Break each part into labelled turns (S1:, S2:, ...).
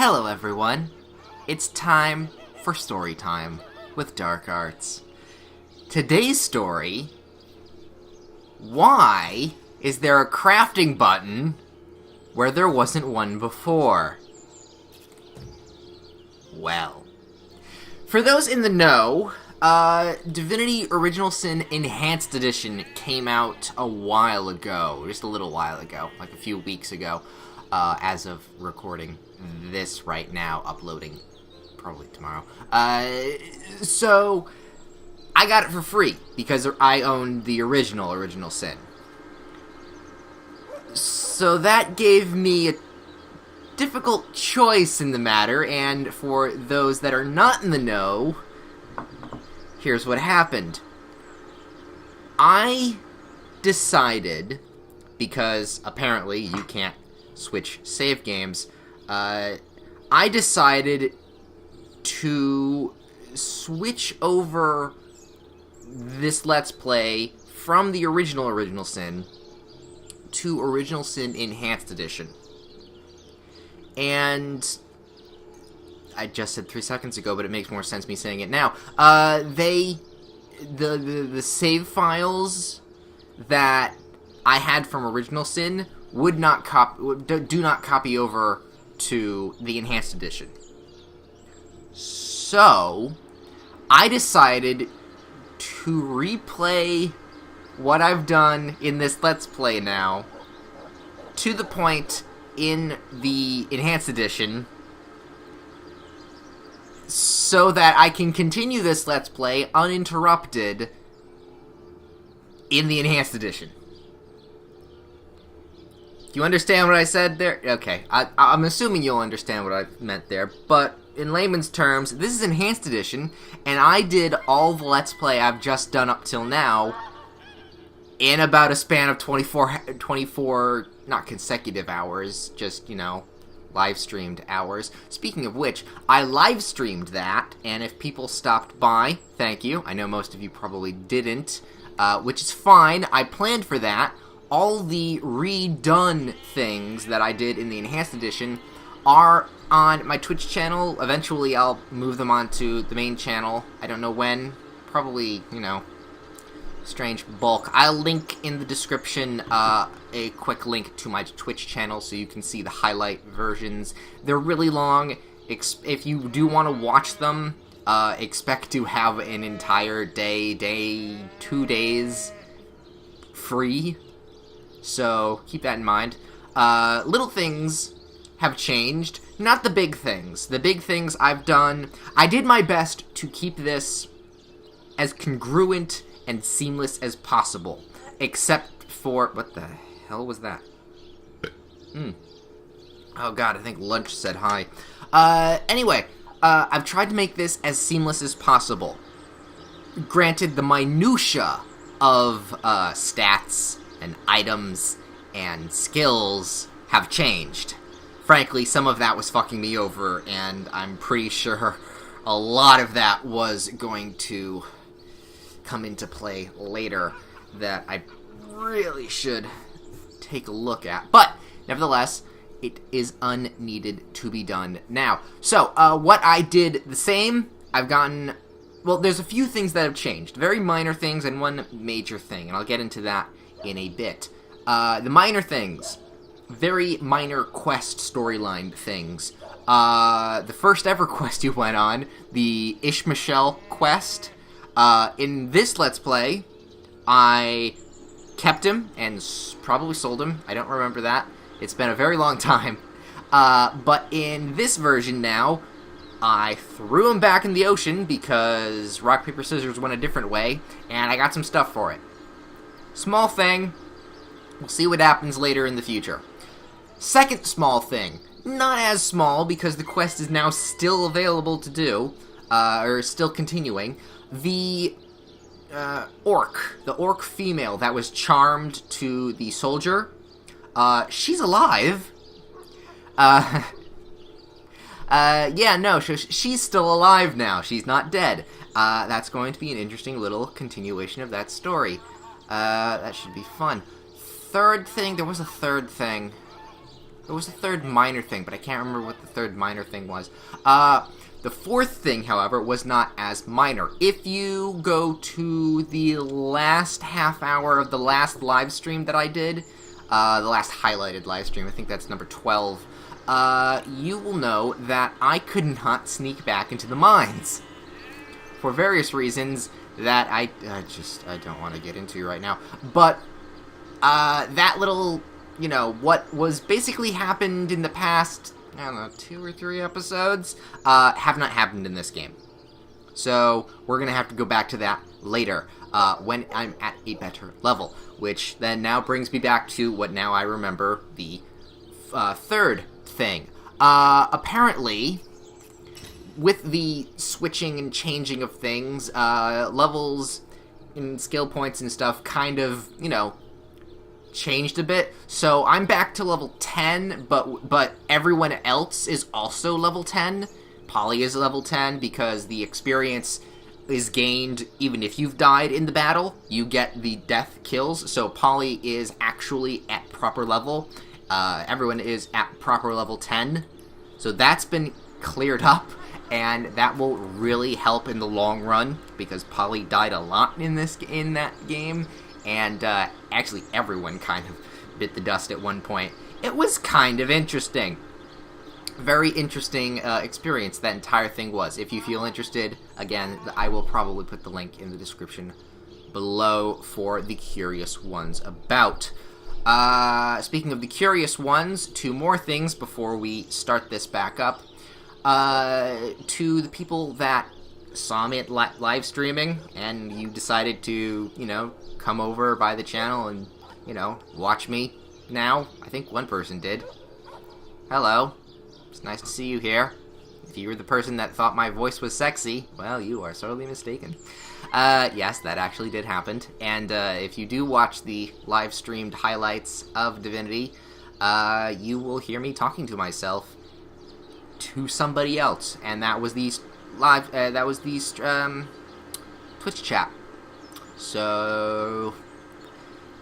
S1: Hello everyone, it's time for story time with Dark Arts. Today's story, why is there a crafting button where there wasn't one before? Well, for those in the know, Divinity Original Sin Enhanced Edition came out a while ago, just a little while ago, like a few weeks ago, as of recording this right now, uploading probably tomorrow. So I got it for free because I owned the original Sin. So that gave me a difficult choice in the matter, and for those that are not in the know, here's what happened. I decided, because apparently you can't switch save games, I decided to switch over this Let's Play from the original Sin to Original Sin Enhanced Edition. And I just said 3 seconds ago, but it makes more sense me saying it now. The save files that I had from Original Sin do not copy over to the Enhanced Edition. So I decided to replay what I've done in this Let's Play now to the point in the Enhanced Edition so that I can continue this Let's Play uninterrupted in the Enhanced Edition. Do you understand what I said there? Okay, I'm assuming you'll understand what I meant there, but in layman's terms, this is Enhanced Edition, and I did all the Let's Play I've just done up till now in about a span of 24, not consecutive hours, just, live-streamed hours. Speaking of which, I live-streamed that, and if people stopped by, thank you. I know most of you probably didn't, which is fine. I planned for that. All the redone things that I did in the Enhanced Edition are on my Twitch channel. Eventually, I'll move them onto the main channel. I don't know when. Probably, strange bulk. I'll link in the description a quick link to my Twitch channel so you can see the highlight versions. They're really long. If you do want to watch them, expect to have an entire 2 days free. So keep that in mind. Little things have changed. Not the big things. The big things I've done. I did my best to keep this as congruent and seamless as possible. Except for... What the hell was that? Oh god, I think lunch said hi. Anyway, I've tried to make this as seamless as possible. Granted, the minutia of stats and items and skills have changed. Frankly, some of that was fucking me over, and I'm pretty sure a lot of that was going to come into play later that I really should take a look at. But, nevertheless, it is unneeded to be done now. So, what I did the same, I've gotten... Well, there's a few things that have changed. Very minor things and one major thing, and I'll get into that in a bit. The minor things. Very minor quest storyline things. The first ever quest you went on, the Ishmael quest. In this Let's Play, I kept him and probably sold him. I don't remember that. It's been a very long time. But in this version now, I threw him back in the ocean because rock, paper, scissors went a different way, and I got some stuff for it. Small thing. We'll see what happens later in the future. Second small thing. Not as small, because the quest is now still available to do, or still continuing. The orc female that was charmed to the soldier, she's alive. Yeah, no, she's still alive now. She's not dead. That's going to be an interesting little continuation of that story. That should be fun. Third thing, there was a third thing. There was a third minor thing, but I can't remember what the third minor thing was. The fourth thing, however, was not as minor. If you go to the last half hour of the last live stream that I did, the last highlighted live stream, I think that's number 12, you will know that I could not sneak back into the mines. For various reasons that I don't want to get into right now. But, that little, you know, what was basically happened in the past, I don't know, 2 or 3 episodes, have not happened in this game. So, we're gonna have to go back to that later, when I'm at a better level. Which then now brings me back to what now I remember the, third thing. Apparently, with the switching and changing of things, levels and skill points and stuff kind of, you know, changed a bit. So I'm back to level 10, but everyone else is also level 10. Polly is level 10 because the experience is gained even if you've died in the battle. You get the death kills, so Polly is actually at proper level. Everyone is at proper level 10. So that's been cleared up, and that will really help in the long run, because Polly died a lot in that game, and actually everyone kind of bit the dust at one point. It was kind of interesting. Very interesting experience that entire thing was. If you feel interested, again, I will probably put the link in the description below for the curious ones about. Speaking of the curious ones, 2 more things before we start this back up. To the people that saw me at live streaming, and you decided to, you know, come over by the channel and, you know, watch me now. I think one person did. Hello. It's nice to see you here. If you were the person that thought my voice was sexy, well, you are sorely mistaken. Yes, that actually did happen. And if you do watch the live-streamed highlights of Divinity, you will hear me talking to myself to somebody else, and that was the Twitch chat. So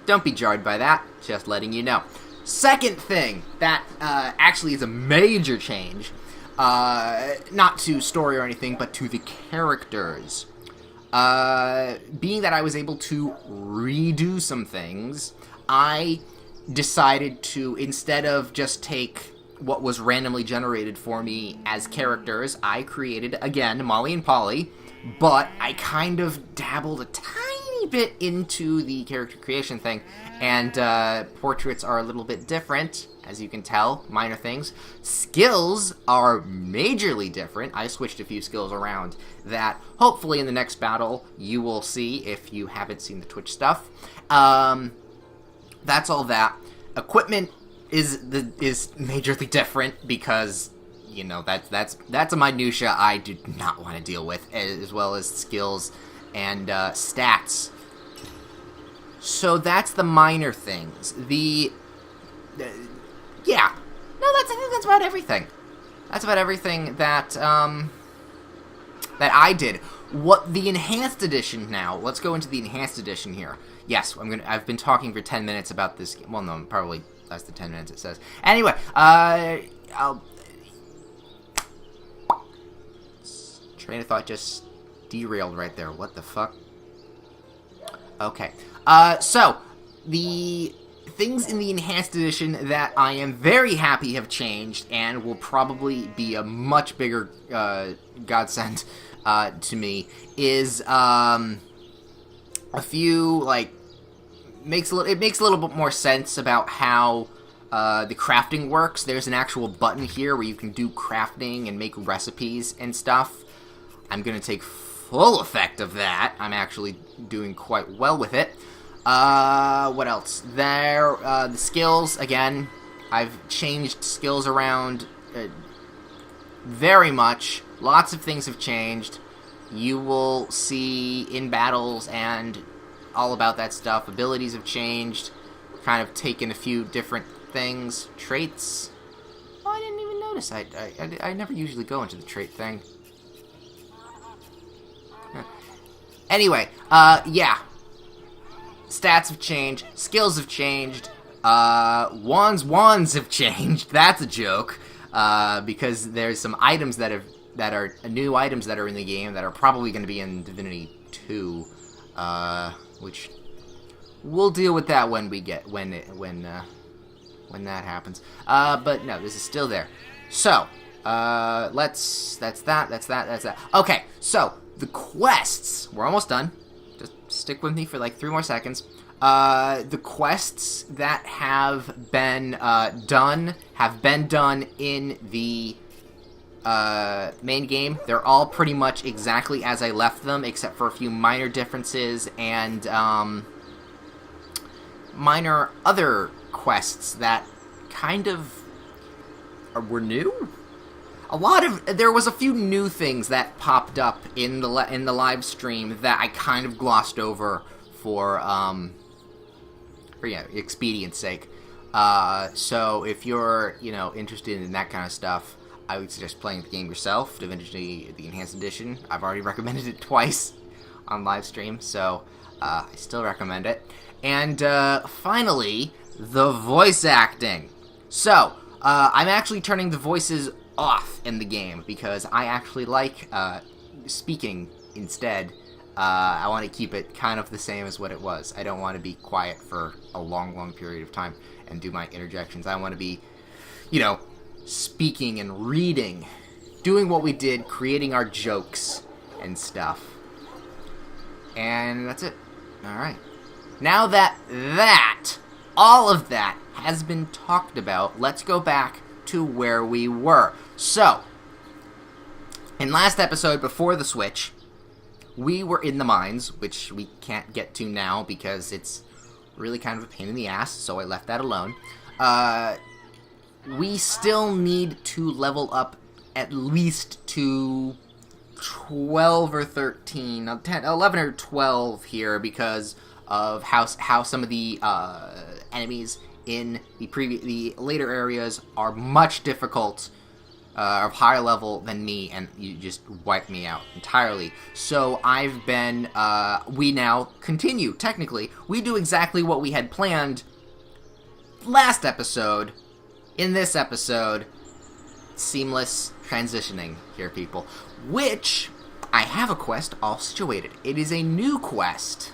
S1: don't be jarred by that. Just letting you know. Second thing that actually is a major change, not to story or anything, but to the characters. Being that I was able to redo some things, I decided to, instead of just take what was randomly generated for me as characters, I created, again, Molly and Polly, but I kind of dabbled a tiny bit into the character creation thing, and portraits are a little bit different, as you can tell, minor things. Skills are majorly different. I switched a few skills around that hopefully in the next battle you will see if you haven't seen the Twitch stuff. That's all that. Equipment is majorly different because, you know, that's a minutia I do not want to deal with, as well as skills and stats. So that's the minor things. Yeah. No, I think that's about everything. That's about everything that that I did. What the enhanced edition now? Let's go into the enhanced edition here. Yes, I've been talking for 10 minutes about this. Well, no, probably less than 10 minutes. It says. Anyway, train of thought just derailed right there. What the fuck? Okay. So the things in the enhanced edition that I am very happy have changed and will probably be a much bigger godsend to me is a few, like, it makes a little bit more sense about how the crafting works. There's an actual button here where you can do crafting and make recipes and stuff. I'm going to take full effect of that. I'm actually doing quite well with it. What else? The skills, again, I've changed skills around very much. Lots of things have changed. You will see in battles and all about that stuff. Abilities have changed. Kind of taken a few different things. Traits. Oh, I didn't even notice. I never usually go into the trait thing. Huh. Anyway, yeah. Stats have changed. Skills have changed. Wands have changed. That's a joke. Because there's some items that are new items that are in the game that are probably going to be in Divinity 2, which we'll deal with that when that happens. But no, this is still there. So, that's that. Okay, so the quests, we're almost done. Just stick with me for like 3 more seconds. The quests that have been done in the main game. They're all pretty much exactly as I left them, except for a few minor differences and minor other quests that kind of were new. There was a few new things that popped up in the live stream that I kind of glossed over for expedience sake. So if you're, interested in that kind of stuff, I would suggest playing the game yourself. Divinity, the Enhanced Edition. I've already recommended it twice on live stream, so I still recommend it. And finally, the voice acting. So I'm actually turning the voices off in the game because I actually like speaking instead. I want to keep it kind of the same as what it was. I don't want to be quiet for a long period of time and do my interjections. I want to be, speaking and reading, doing what we did, creating our jokes and stuff. And that's it. Alright. Now that all of that has been talked about, let's go back to where we were. So, in last episode, before the Switch, we were in the mines, which we can't get to now because it's really kind of a pain in the ass, so I left that alone. We still need to level up at least to 12 or 13, 10, 11 or 12 here because of how some of the enemies in the later areas are much difficult, of higher level than me, and you just wiped me out entirely. So I've been, we now continue, technically. We do exactly what we had planned last episode. In this episode, seamless transitioning here, people. Which, I have a quest all situated. It is a new quest.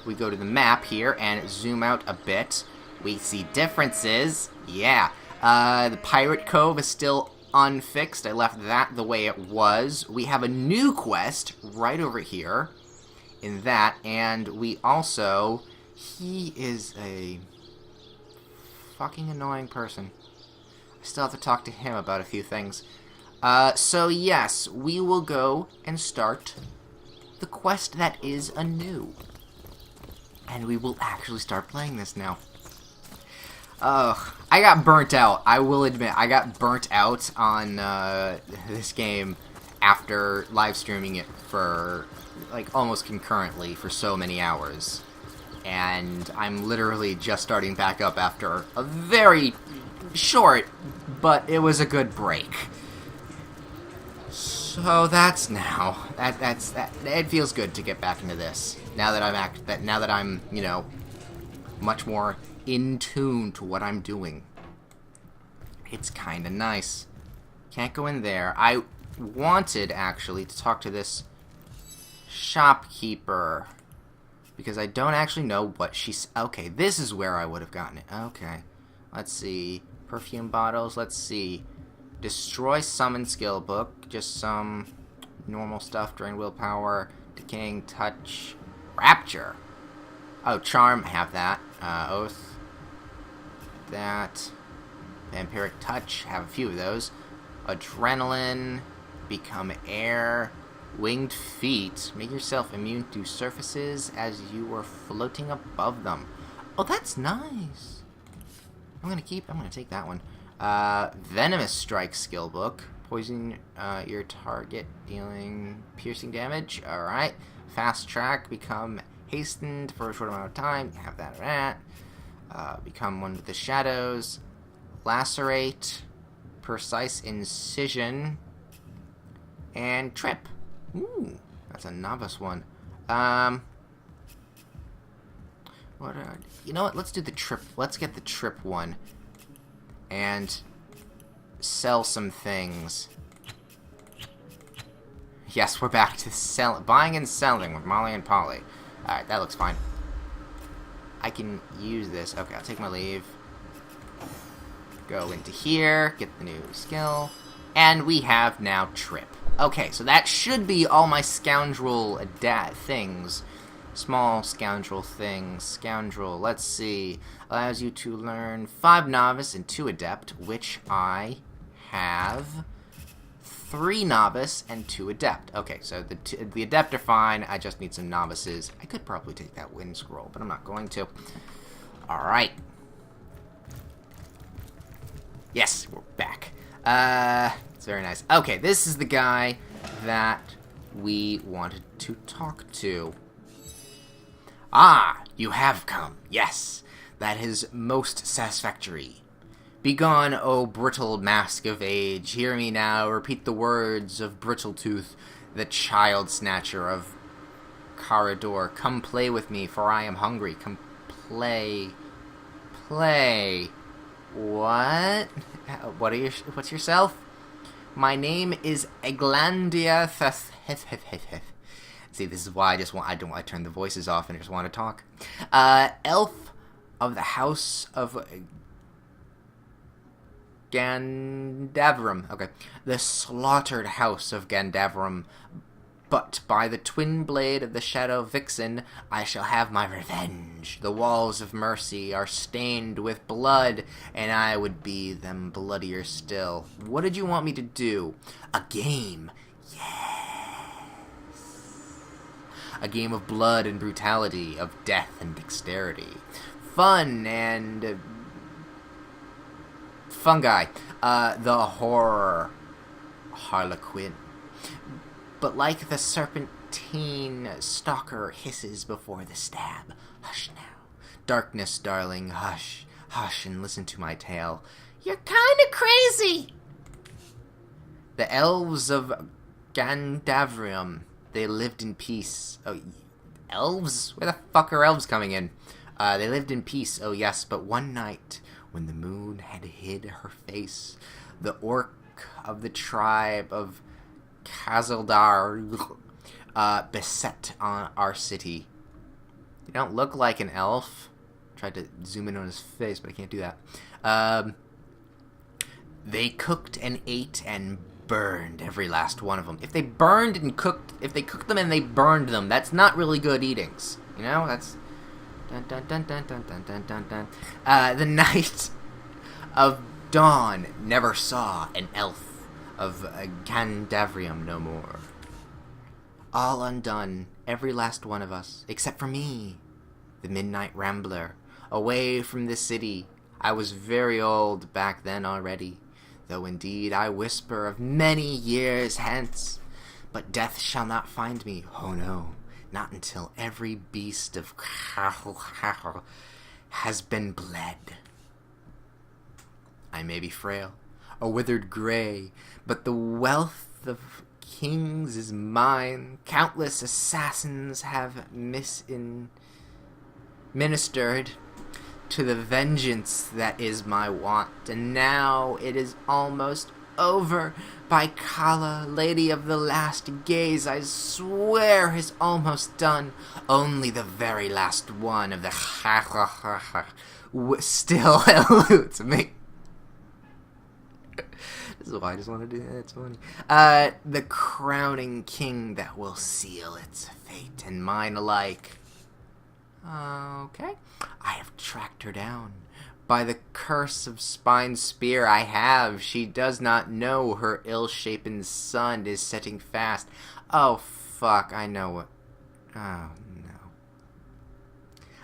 S1: We go to the map here and zoom out a bit. We see differences. Yeah. The Pirate Cove is still unfixed. I left that the way it was. We have a new quest right over here in that, and we also... He is a fucking annoying person. I still have to talk to him about a few things. So yes, we will go and start the quest that is anew. And we will actually start playing this now. I got burnt out. I will admit, I got burnt out on this game after live streaming it for, like, almost concurrently for so many hours. And I'm literally just starting back up after a very short, but it was a good break. So that's now. It feels good to get back into this. Now that I'm much more in tune to what I'm doing. It's kinda nice. Can't go in there. I wanted, actually, to talk to this shopkeeper, because I don't actually know what she's... Okay, this is where I would have gotten it. Okay. Let's see. Perfume bottles. Let's see. Destroy summon skill book. Just some normal stuff. Drain willpower. Decaying touch. Rapture. Oh, charm. I have that. Oath. That. Vampiric touch. Have a few of those. Adrenaline. Become air. Winged feet. Make yourself immune to surfaces as you were floating above them. Oh, that's nice. I'm gonna take that one. Venomous strike skill book. Poison your target, dealing piercing damage. Alright. Fast track. Become hastened for a short amount of time. Have that or that. Become one with the shadows. Lacerate. Precise incision. And trip. Ooh, that's a novice one. You know what? Let's do the trip. Let's get the trip one. And sell some things. Yes, we're back to buying and selling with Molly and Polly. Alright, that looks fine. I can use this. Okay, I'll take my leave. Go into here, get the new skill. And we have now trip. Okay, so that should be all my scoundrel things. Small scoundrel things. Scoundrel, let's see. Allows you to learn 5 novice and 2 adept, which I have 3 novice and 2 adept. Okay, so the adept are fine. I just need some novices. I could probably take that wind scroll, but I'm not going to. Alright. Yes, we're back. It's very nice. Okay, this is the guy that we wanted to talk to. Ah, you have come. Yes, that is most satisfactory. Begone, O brittle mask of age. Hear me now. Repeat the words of Brittletooth, the child snatcher of Carador. Come play with me, for I am hungry. Come play. Play. What? What's yourself? My name is Eglandia. See, this is why I turn the voices off and I just want to talk. Elf of the House of Gandavrum. Okay. The slaughtered house of Gandavrum. But by the twin blade of the Shadow Vixen, I shall have my revenge. The walls of mercy are stained with blood, and I would be them bloodier still. What did you want me to do? A game. Yes. A game of blood and brutality, of death and dexterity. Fun and fungi. The horror. Harlequin. But like the serpentine stalker hisses before the stab. Hush now. Darkness, darling, hush. Hush and listen to my tale. You're kinda crazy! The elves of Gandavrium, they lived in peace. Oh, elves? Where the fuck are elves coming in? They lived in peace, oh yes, but one night, when the moon had hid her face, the orc of the tribe of Kazildar beset on our city. You don't look like an elf. Tried to zoom in on his face, but I can't do that. They cooked and ate and burned every last one of them. If they cooked them and they burned them, that's not really good eatings. You know, that's dun dun dun dun dun dun dun dun dun. The night of dawn never saw an elf of Gandavrium no more. All undone, every last one of us, except for me, the midnight rambler, away from the city. I was very old back then already, though indeed I whisper of many years hence. But death shall not find me, oh no, not until every beast of has been bled. I may be frail, a withered gray, but the wealth of kings is mine. Countless assassins have ministered to the vengeance that is my want, and now it is almost over. By Kala, lady of the last gaze, I swear is almost done. Only the very last one of the still eludes me. This is why I just want to do that. It's funny. The crowning king that will seal its fate and mine alike. Okay. I have tracked her down. By the curse of Spine's spear I have. She does not know her ill-shapen sun is setting fast. Oh, fuck. I know what... Oh, no.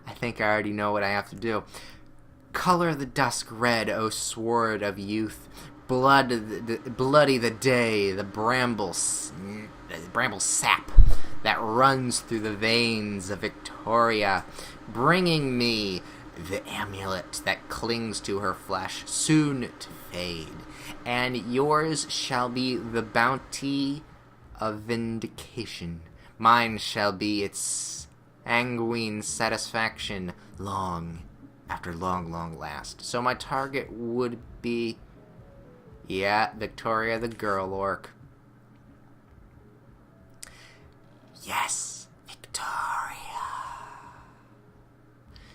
S1: I think I already know what I have to do. Color the dusk red, O sword of youth. Bloody the day, the bramble sap that runs through the veins of Victoria, bringing me the amulet that clings to her flesh, soon to fade, and yours shall be the bounty of vindication. Mine shall be its sanguine satisfaction after long last. So my target would be, yeah, Victoria the girl orc. Yes, Victoria.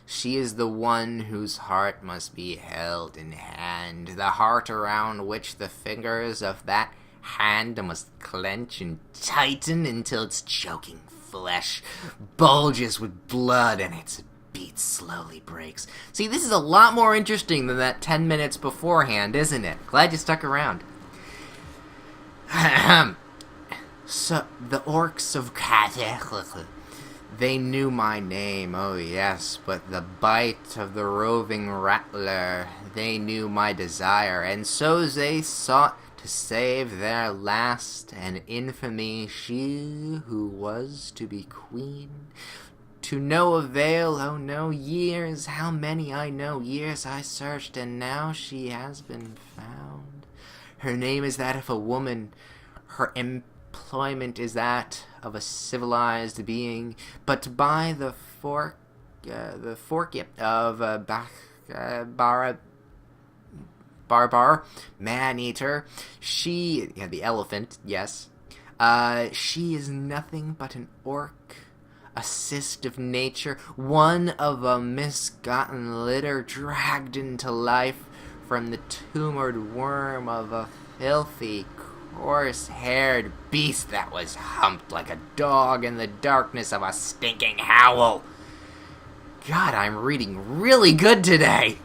S1: She is the one whose heart must be held in hand, the heart around which the fingers of that hand must clench and tighten until its choking flesh bulges with blood and its beat slowly breaks. See, this is a lot more interesting than that 10 minutes beforehand, isn't it? Glad you stuck around. So, the orcs of Kazakh, they knew my name, oh yes, but the bite of the roving rattler, they knew my desire, and so they sought to save their last and infamy, she who was to be queen. To no avail, oh no, years, how many I know, years I searched, and now she has been found. Her name is that of a woman, her employment is that of a civilized being, but by the fork of Barbar, man-eater, she, the elephant, yes, she is nothing but an orc, a cyst of nature, one of a misgotten litter dragged into life from the tumored worm of a filthy, coarse-haired beast that was humped like a dog in the darkness of a stinking howl. God, I'm reading really good today.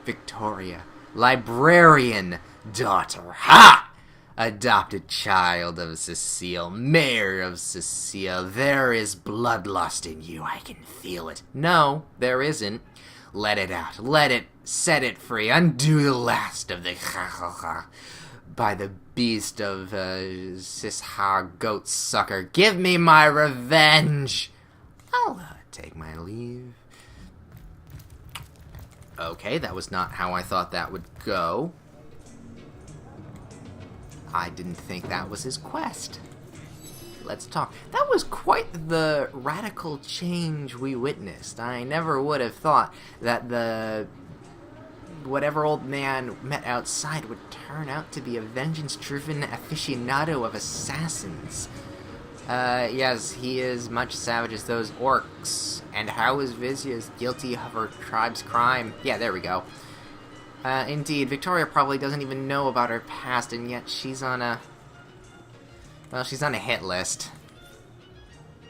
S1: Victoria, librarian daughter, ha! Adopted child of Cecile, mayor of Cecile, there is bloodlust in you, I can feel it. No, there isn't. Let it out, let it, set it free, undo the last of the by the beast of Sisha goat sucker, give me my revenge. I'll take my leave. Okay, that was not how I thought that would go. I didn't think that was his quest. Let's talk. That was quite the radical change we witnessed. I never would have thought that the whatever old man met outside would turn out to be a vengeance-driven aficionado of assassins. Yes, he is much savage as those orcs. And how is Vizia is guilty of her tribe's crime? Yeah, there we go. Indeed, Victoria probably doesn't even know about her past, and yet she's on a... well, she's on a hit list.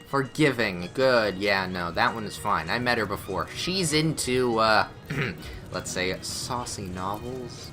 S1: Forgiving. Good. Yeah, no, that one is fine. I met her before. She's into, let's say, saucy novels.